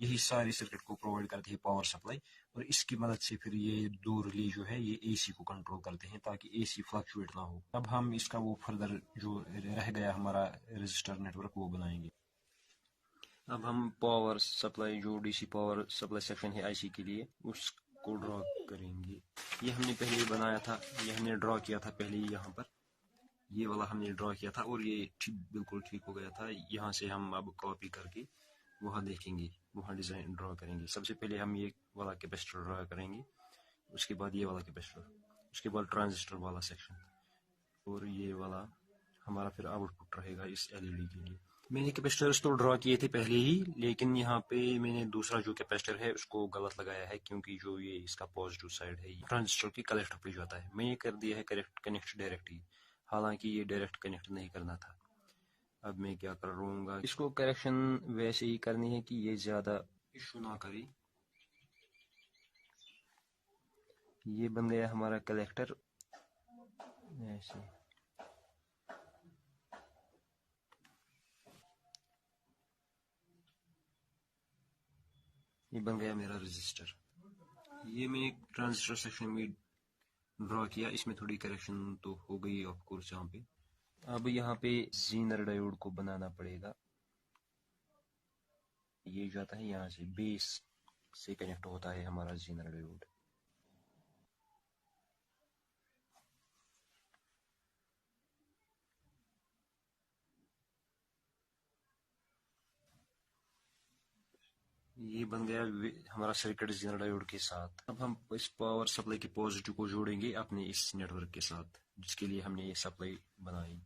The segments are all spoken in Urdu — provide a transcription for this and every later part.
یہی ساری سرکٹ کو پرووائڈ کرتی ہے پاور سپلائی، اور اس کی مدد سے پھر یہ دو ریلے جو ہے یہ اے سی کو کنٹرول کرتے ہیں تاکہ اے سی فلکچویٹ نہ ہو۔ اب ہم اس کا وہ فردر جو رہ گیا ہمارا رجسٹر نیٹ ورک وہ بنائیں گے۔ اب ہم پاور سپلائی جو D C power supply section ہے آئی سی کے لیے اس کو ڈرا کریں گے۔ یہ ہم نے پہلے بنایا تھا، یہ ہم نے ڈرا کیا تھا پہلے ہی یہاں پر، یہ والا ہم نے ڈرا کیا تھا اور یہ بالکل ٹھیک ہو گیا تھا۔ یہاں سے ہم اب کاپی کر کے وہاں دیکھیں گے، وہاں ڈیزائن ڈرا کریں گے۔ سب سے پہلے ہم یہ والا کیپیسٹر ڈرا کریں گے، اس کے بعد یہ والا کیپیسٹر، اس کے بعد ٹرانزسٹر والا سیکشن، اور یہ والا ہمارا پھر آؤٹ پٹ رہے گا اس ایل ای ڈی کے لیے۔ میں نے کیپیسٹرز تو ڈرا کیے تھے پہلے ہی، لیکن یہاں پہ میں نے دوسرا جو کیپیسٹر ہے اس کو غلط لگایا ہے، کیونکہ جو یہ اس کا پازیٹیو سائڈ ہے یہ ٹرانزسٹر کی کلیکٹر پہ جاتا ہے، میں نے کر دیا ہے کنیکٹ ڈائریکٹ ہی، حالانکہ یہ ڈائریکٹ کنیکٹ نہیں کرنا تھا۔ اب میں کیا کر رہوں گا، اس کو کریکشن ویسے ہی کرنی ہے کہ یہ زیادہ ایشو نہ کرے۔ یہ بن گیا ہمارا کلیکٹر ایسے، یہ بن گیا میرا رجسٹر۔ یہ میں نے ٹرانزسٹر سیکشن میں ڈرا کیا، اس میں تھوڑی کریکشن تو ہو گئی آف کورس یہاں پہ۔ اب یہاں پہ زینر ڈائیوڈ کو بنانا پڑے گا، یہ جاتا ہے یہاں سے بیس سے کنیکٹ ہوتا ہے ہمارا زینر ڈائیوڈ۔ یہ بن گیا ہمارا سرکٹ زینر ڈائیوڈ کے ساتھ۔ اب ہم اس پاور سپلائی کے پازیٹیو کو جوڑیں گے اپنے اس نیٹ ورک کے ساتھ، جس کے لیے ہم نے یہ سپلائی بنائی۔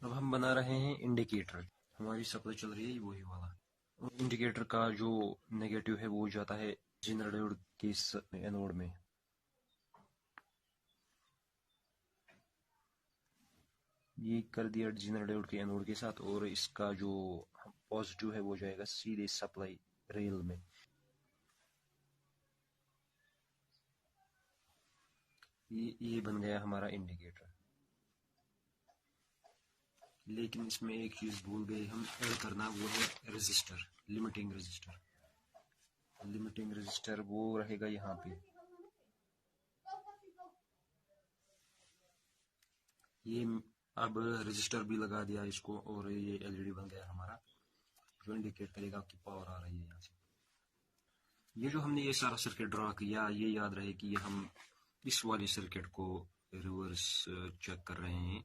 اب ہم بنا رہے ہیں انڈیکیٹر، ہماری سپلائی چل رہی ہے وہی والا، انڈیکیٹر کا جو نیگیٹو ہے وہ جاتا ہے زینر ڈائیوڈ کے اینوڈ میں۔ یہ کر دیا زینر ڈائیوڈ کے اینوڈ کے ساتھ، اور اس کا جو پازیٹیو ہے وہ جائے گا سیدھے سپلائی ریل میں۔ یہ بن گیا ہمارا انڈیکیٹر، لیکن اس میں ایک چیز بھول گئے ہم ایڈ کرنا، وہ ہے register, limiting register. Limiting register وہ رہے گا یہاں پہ، یہ اب رجسٹر بھی لگا دیا اس کو، اور یہ ایل ای ڈی بن گیا ہمارا جو انڈیکیٹ کرے گا کہ پاور آ رہی ہے یہاں سے۔ یہ جو ہم نے یہ سارا سرکٹ ڈرا کیا، یہ یاد رہے کہ یہ ہم اس والی سرکٹ کو ریورس چیک کر رہے ہیں۔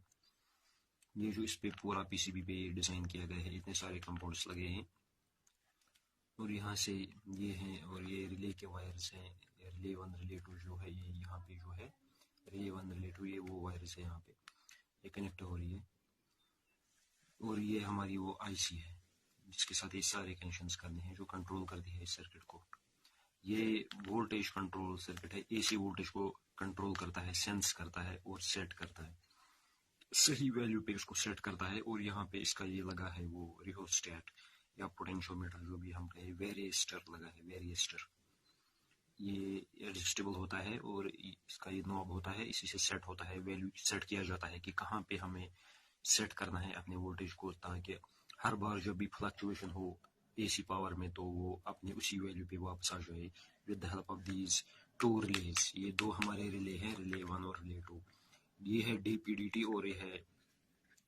یہ جو اس پہ پورا پی سی بی پہ ڈیزائن کیا گیا ہے، اتنے سارے کمپوننٹس لگے ہیں، اور یہاں سے یہ ہیں، اور یہ ریلے کے وائرز ہیں، ریلے 1 ریلے 2 جو ہے یہ یہاں پہ جو ہے ریلے 1 ریلے 2 یہ وہ وائرز ہے یہاں پہ یہ کنیکٹ ہو رہی ہے، اور یہ ہماری وہ آئی سی ہے جس کے ساتھ یہ سارے کنیکشنز کرنے ہیں جو کنٹرول کرتی ہے اس سرکٹ کو۔ یہ وولٹیج کنٹرول سرکٹ ہے، اے سی وولٹیج کو کنٹرول کرتا ہے، سینس کرتا ہے اور سیٹ کرتا ہے، صحیح ویلیو پہ اس کو سیٹ کرتا ہے۔ اور یہاں پہ اس کا یہ لگا ہے وہ ریہوسٹیٹ یا پوٹینشیو میٹر جو بھی ہم کہیں، ویریسٹر لگا ہے، ویریسٹر۔ یہ ایڈجسٹیبل ہوتا ہے اور اس کا یہ نوب ہوتا ہے، اسی سے سیٹ ہوتا ہے، ویلیو سیٹ کیا جاتا ہے کہ کہاں پہ ہمیں سیٹ کرنا ہے اپنے وولٹیج کو، تاکہ ہر بار جب بھی فلکچویشن ہو اے سی پاور میں تو وہ اپنے اسی ویلیو پہ واپس آ جائے with the help of these two release. یہ دو ہمارے ریلے ہیں، ریلے 1 اور ریلے 2، یہ ہے ڈی پی ڈی ٹی اور یہ ہے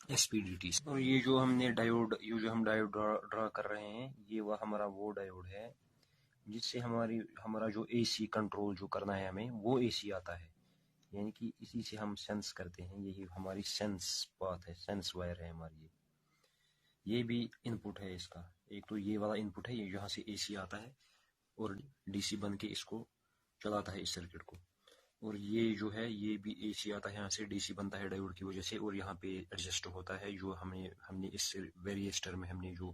ایس پی ڈی ٹی۔ اور یہ جو ہم نے ڈائیوڈ، یہ جو ہم ڈائیوڈ ڈرا کر رہے ہیں، یہ وہ ہمارا وہ ڈائیوڈ ہے جس سے ہمارا جو اے سی کنٹرول جو کرنا ہے ہمیں وہ اے سی آتا ہے، یعنی کہ اسی سے ہم سینس کرتے ہیں، یہی ہماری سینس پاتھ ہے، سینس وائر ہے ہماری۔ یہ بھی ان پٹ ہے اس کا، ایک تو یہ والا ان پٹ ہے، یہ جہاں سے اے سی آتا ہے اور ڈی سی بن کے اس کو چلاتا ہے اس سرکٹ کو، اور یہ جو ہے یہ بھی اے سی آتا ہے یہاں سے، ڈی سی بنتا ہے ڈائیوڈ کی وجہ سے، اور یہاں پہ ایڈجسٹ ہوتا ہے جو ہم نے اس ویریسٹر میں ہم نے جو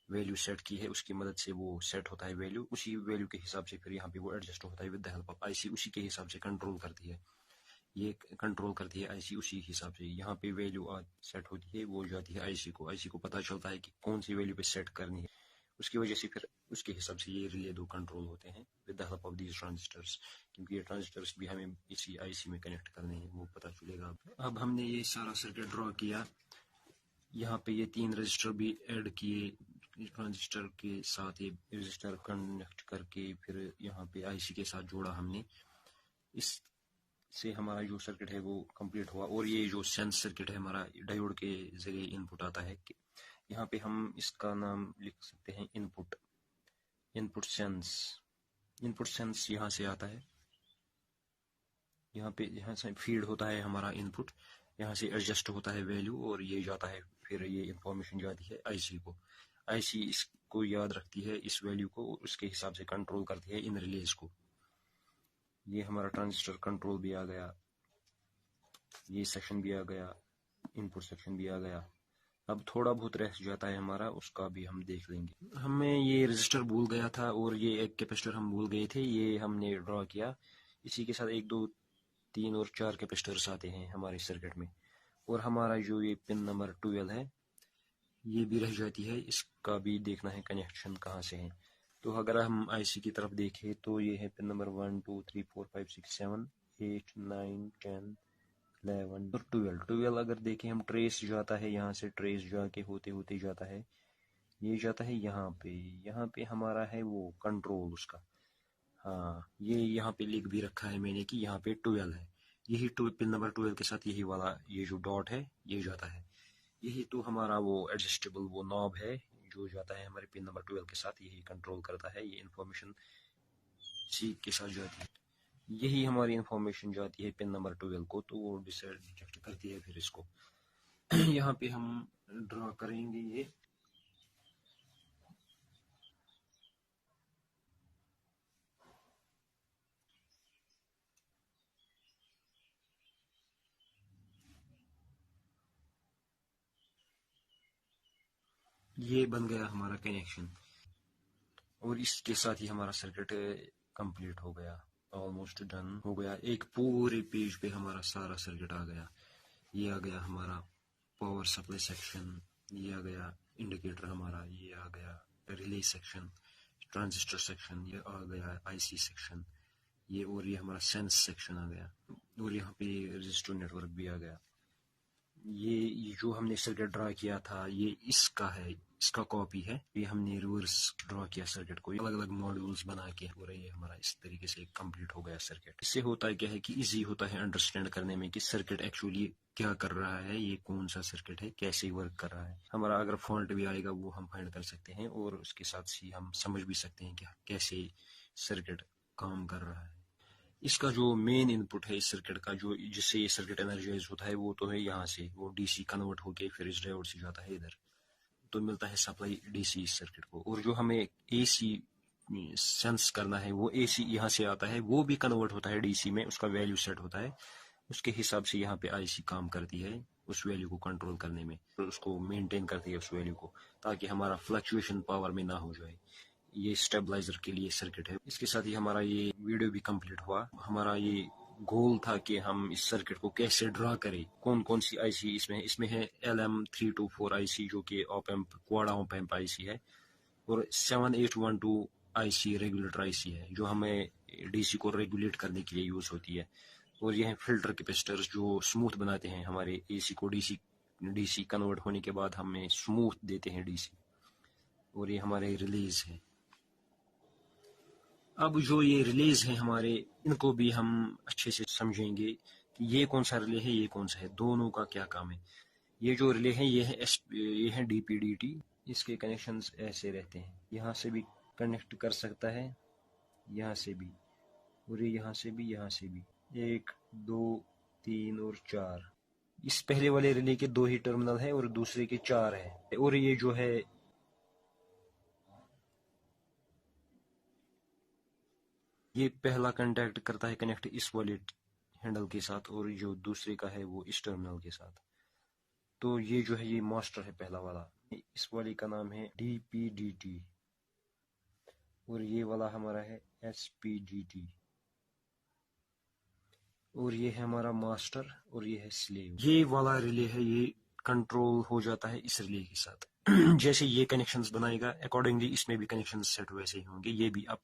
ویلیو سیٹ کی ہے اس کی مدد سے وہ سیٹ ہوتا ہے ویلیو، اسی ویلیو کے حساب سے پھر یہاں پہ وہ ایڈجسٹ ہوتا ہے ود دا ہیلپ آف آئی سی، اسی کے حساب سے کنٹرول کرتی ہے، یہ کنٹرول کرتی ہے آئی سی اسی حساب سے، یہاں پہ ویلیو سیٹ ہوتی ہے وہ جاتی ہے آئی سی کو، آئی سی کو پتہ چلتا ہے کہ کون سی ویلیو پہ سیٹ کرنی ہے، اس کی وجہ سے پھر اس کے حساب سے یہ ریلے 2 کنٹرول ہوتے ہیں with the help of these transistors, کیونکہ یہ ٹرانزسٹرس بھی ہمیں اسی آئی سی میں کنیکٹ کرنے ہیں، وہ پتہ چلے گا۔ اب ہم نے یہ سارا سرکٹ ڈرا کیا، یہاں پہ یہ 3 رجسٹر بھی ایڈ کیے ٹرانزسٹر کے ساتھ، یہ رجسٹر کنیکٹ کر کے پھر یہاں پہ آئی سی کے ساتھ جوڑا ہم نے. اس سے ہمارا جو سرکٹ ہے وہ کمپلیٹ ہوا. اور یہ جو سینس سرکٹ ہے ہمارا ڈائیوڈ کے ذریعے ان پٹ آتا ہے. یہاں پہ ہم اس کا نام لکھ سکتے ہیں ان پٹ سینس. ان پٹ سینس یہاں سے آتا ہے، یہاں سے فیڈ ہوتا ہے ہمارا ان پٹ، یہاں سے ایڈجسٹ ہوتا ہے ویلیو اور یہ جاتا ہے، پھر یہ انفارمیشن جاتی ہے آئی سی کو. آئی سی اس کو یاد رکھتی ہے اس ویلیو کو، اس کے حساب سے کنٹرول کرتی ہے ان ریلیز کو. یہ ہمارا ٹرانزسٹر کنٹرول بھی آ گیا، یہ سیکشن بھی آ گیا، ان پٹ سیکشن بھی آ گیا. اب تھوڑا بہت رہ جاتا ہے ہمارا، اس کا بھی ہم دیکھ لیں گے. ہمیں یہ رجسٹر بھول گیا تھا اور یہ ایک کیپیسٹر ہم بھول گئے تھے، یہ ہم نے ڈرا کیا. اسی کے ساتھ 1 2 3 اور 4 کیپیسٹرز آتے ہیں ہمارے سرکٹ میں. اور ہمارا جو یہ پن نمبر 12 ہے یہ بھی رہ جاتی ہے، اس کا بھی دیکھنا ہے کنیکشن کہاں سے ہے. تو اگر ہم آئی سی کی طرف دیکھیں تو یہ ہے پن نمبر 1 2 3 4 5 6 7 8 9 10 11 اور 12. اگر دیکھیں ہم ٹریس جاتا ہے، یہاں سے ٹریس جا کے ہوتے ہوتے جاتا ہے، یہ جاتا ہے یہاں پہ ہمارا ہے وہ کنٹرول اس کا. ہاں یہ یہاں پہ لکھ بھی رکھا ہے میں نے کہ یہاں پہ 12 ہے. یہی پن نمبر 12 کے ساتھ یہی والا یہ جو ڈاٹ ہے یہ جاتا ہے. یہی تو ہمارا وہ ایڈجسٹیبل وہ ناب ہے جو جاتا ہے ہمارے پن نمبر 12 کے ساتھ، یہی کنٹرول کرتا ہے. یہ انفارمیشن سی کے ساتھ جاتی ہے، یہی ہماری انفارمیشن جاتی ہے پن نمبر 12 کو، تو وہ ڈیٹیکٹ کرتی ہے پھر اس کو. یہاں پہ ہم ڈرا کریں گے یہ بن گیا ہمارا کنیکشن، اور اس کے ساتھ ہی ہمارا سرکٹ کمپلیٹ ہو گیا، آلموسٹ ڈن ہو گیا. ایک پورے پیج پہ ہمارا سارا سرکٹ آ گیا. یہ آ گیا ہمارا پاور سپلائی سیکشن، یہ آ گیا انڈیکیٹر ہمارا، یہ آ گیا ریلے سیکشن، ٹرانزسٹر سیکشن، یہ آ گیا آئی سی سیکشن، اور یہ ہمارا سینس سیکشن آ گیا، اور یہاں پہ رجسٹر نیٹ ورک بھی آ گیا. یہ جو ہم نے سرکٹ ڈرا کیا تھا یہ اس کا ہے، اس کا کاپی ہے. یہ ہم نے ریورس ڈرا کیا سرکٹ کو الگ الگ ماڈیولز بنا کے، اور یہ ہمارا اس طریقے سے کمپلیٹ ہو گیا سرکٹ. اس سے ہوتا ہے کیا ہے کہ ایزی ہوتا ہے انڈرسٹینڈ کرنے میں کہ سرکٹ ایکچولی کیا کر رہا ہے، یہ کون سا سرکٹ ہے، کیسے ورک کر رہا ہے. ہمارا اگر فالٹ بھی آئے گا وہ ہم فائنڈ کر سکتے ہیں، اور اس کے ساتھ ہی ہم سمجھ بھی سکتے ہیں کہ کیسے سرکٹ کام کر رہا ہے. اس کا جو مین ان پٹ ہے اس سرکٹ کا، جو جس سے یہ سرکٹ انرجائز ہوتا ہے، وہ تو ہے یہاں سے، وہ ڈی سی کنورٹ ہو کے پھر اس ڈائیوڈ سے جاتا ہے ادھر، تو ملتا ہے سپلائی ڈی سی اس سرکٹ کو. اور جو ہمیں اے سی سینس کرنا ہے وہ اے سی یہاں سے آتا ہے، وہ بھی کنورٹ ہوتا ہے ڈی سی میں، اس کا ویلیو سیٹ ہوتا ہے، اس کے حساب سے یہاں پہ آئی سی کام کرتی ہے اس ویلیو کو کنٹرول کرنے میں، اس کو مینٹین کرتی ہے اس ویلیو کو، تاکہ ہمارا فلکچویشن پاور میں نہ ہو جائے. یہ اسٹیبلائزر کے لیے سرکٹ ہے. اس کے ساتھ ہی ہمارا یہ ویڈیو بھی کمپلیٹ ہوا. ہمارا یہ گول تھا کہ ہم اس سرکٹ کو کیسے ڈرا کریں، کون سی آئی سی اس میں ہے LM324 آئی سی جو کہ آپ ایمپ کوڈا آپ ایمپ آئی سی ہے، اور 7812 آئی سی ریگولیٹر آئی سی ہے جو ہمیں ڈی سی کو ریگولیٹ کرنے کے لیے یوز ہوتی ہے. اور یہ ہیں فلٹر کیپیسٹرز جو اسموتھ بناتے ہیں ہمارے اے سی کو، ڈی سی کنورٹ ہونے کے بعد ہمیں اسموتھ دیتے ہیں ڈی سی. اور یہ ہمارے ریلیز ہیں. اب جو یہ ریلیز ہیں ہمارے، ان کو بھی ہم اچھے سے سمجھیں گے کہ یہ کون سا ریلے ہے، یہ کون سا ہے، دونوں کا کیا کام ہے. یہ جو ریلے ہیں یہ ہے ڈی پی ڈی ٹی. اس کے کنیکشنز ایسے رہتے ہیں، یہاں سے بھی کنیکٹ کر سکتا ہے، یہاں سے بھی، اور یہاں سے بھی، یہاں سے بھی. 1 2 3 اور 4. اس پہلے والے ریلے کے 2 ہی ٹرمینل ہیں اور دوسرے کے 4 ہیں. اور یہ جو ہے یہ پہلا کنٹیکٹ کرتا ہے کنیکٹ اس والے ہینڈل کے ساتھ، اور جو دوسرے کا ہے وہ اس ٹرمینل کے ساتھ. تو یہ جو ہے یہ ماسٹر ہے پہلا والا، اس والے کا نام ہے ڈی پی ڈی ٹی، اور یہ والا ہمارا ہے SPDT، اور یہ ہے ہمارا ماسٹر، اور یہ ہے سلیو. یہ والا ریلے ہے، یہ کنٹرول ہو جاتا ہے اس ریلے کے ساتھ. جیسے یہ کنیکشنز بنائے گا اکارڈنگلی اس میں بھی کنیکشن سیٹ ویسے ہی ہوں گے. یہ بھی اب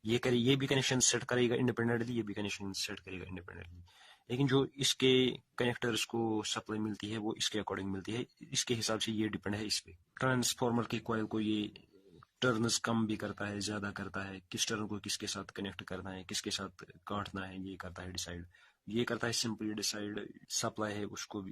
یہ بھی کنیکشن سیٹ کرے گا انڈیپینڈنٹلی، یہ بھی کنیکشن سیٹ کرے گا انڈیپینڈنٹلی. لیکن جو اس کے کنیکٹرز کو سپلائی ملتی ہے وہ اس کے اکارڈنگ ملتی ہے، اس کے حساب سے یہ ڈیپینڈ ہے اس پہ۔ ٹرانسفارمر کے کوئل کو یہ ٹرنز کم بھی کرتا ہے، زیادہ کرتا ہے، کس ٹرن کو کس کے ساتھ کنیکٹ کرنا ہے، کس کے ساتھ کاٹنا ہے، یہ کرتا ہے ڈیسائیڈ، یہ کرتا ہے سمپلی ڈیسائیڈ۔ سپلائی ہے اس کو بھی